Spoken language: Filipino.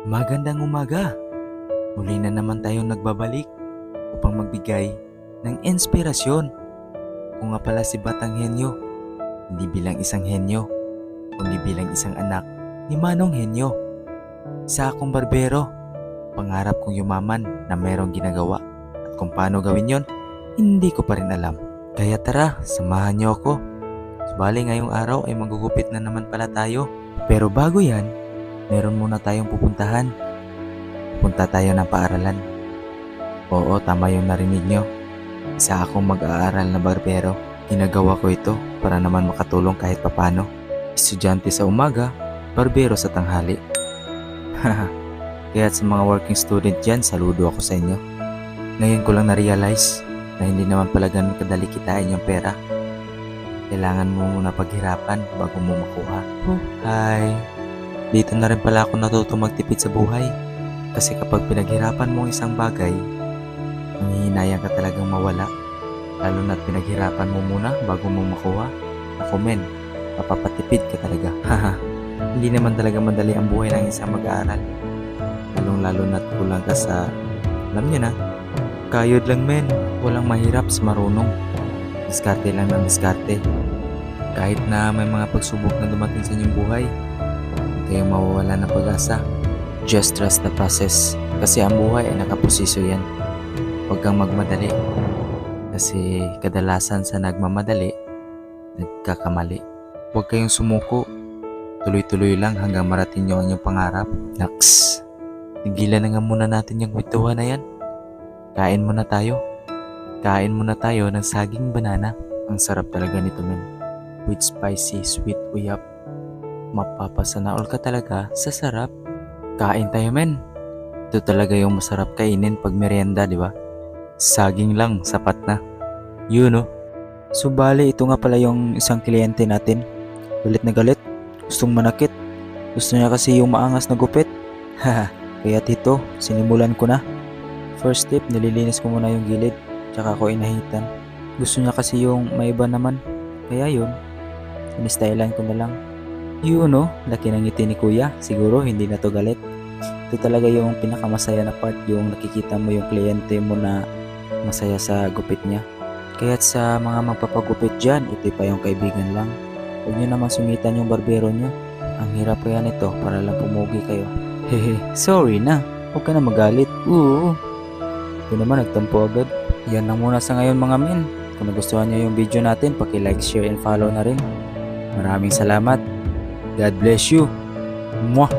Magandang umaga! Muli na naman tayong nagbabalik upang magbigay ng inspirasyon. Kung nga pala si Batang Henyo, hindi bilang isang henyo, kundi bilang isang anak ni Manong Henyo. Isa akong barbero, pangarap kong yumaman na merong ginagawa. At kung paano gawin yon, hindi ko pa rin alam. Kaya tara, samahan niyo ako. Subali ngayong araw ay magugupit na naman pala tayo. Pero bago yan, meron muna tayong pupuntahan. Punta tayo ng paaralan. Oo, tama yung narinig nyo. Isa akong mag-aaral na barbero. Ginagawa ko ito para naman makatulong kahit papano. Estudyante sa umaga, barbero sa tanghali. Kaya sa mga working student dyan, saludo ako sa inyo. Ngayon ko lang na-realize na hindi naman pala ganun kadali kitain yung pera. Kailangan mo muna paghirapan bago mo makuha. Hi! Dito na rin pala ako natutong magtipid sa buhay. Kasi kapag pinaghirapan mo isang bagay, manghihinayang ka talagang mawala. Lalo na't pinaghirapan mo muna bago mo makuha. Ako men, mapapatipid ka talaga. Hindi naman talaga madali ang buhay ng isang mag-aaral. Lalong-lalo na't kulang ka sa, alam nyo na, kayod lang men. Walang mahirap sa marunong. Diskarte lang ng diskarte. Kahit na may mga pagsubok na dumating sa inyong buhay, huwag kayong mawawala ng pag-asa. Just trust the process. Kasi ang buhay ay nakaposiso yan. Huwag kang magmadali. Kasi kadalasan sa nagmamadali, nagkakamali. Huwag kayong sumuko. Tuloy-tuloy lang hanggang marating nyo ang inyong pangarap. Naks! Tigilan na nga muna natin yung kwentuhan na yan. Kain muna tayo. Kain muna tayo ng saging banana. Ang sarap talaga nito men. With spicy sweet uyap. Mapapasanaol ka talaga sa sarap. Kain tayo men. Ito talaga yung masarap kainin pag merienda, di ba? Saging lang, sapat na. Yun no. So bale, ito nga pala yung isang kliyente natin. Galit na galit. Gustong manakit. Gusto niya kasi yung maangas na gupit. Haha. Kaya tito, sinimulan ko na. First step, nililinis ko muna yung gilid. Tsaka ko inahitan. Gusto niya kasi yung may iba naman. Kaya yun, sinistylean ko na lang. Yun no, laki ng ngiti ni kuya. Siguro hindi na to galit. Ito talaga yung pinakamasaya na part. Yung nakikita mo yung kliyente mo na masaya sa gupit niya. Kaya't sa mga magpapagupit dyan, ito pa yung kaibigan lang. Huwag nyo naman sungitan yung barbero nyo. Ang hirap kaya nito para lang pumugi kayo. Hehe, sorry na. Huwag ka na magalit. Oo. Ito naman nagtampo agad. Yan lang muna sa ngayon mga men. Kung nagustuhan nyo yung video natin, paki-like, share, and follow na rin. Maraming salamat. God bless you. Mwah!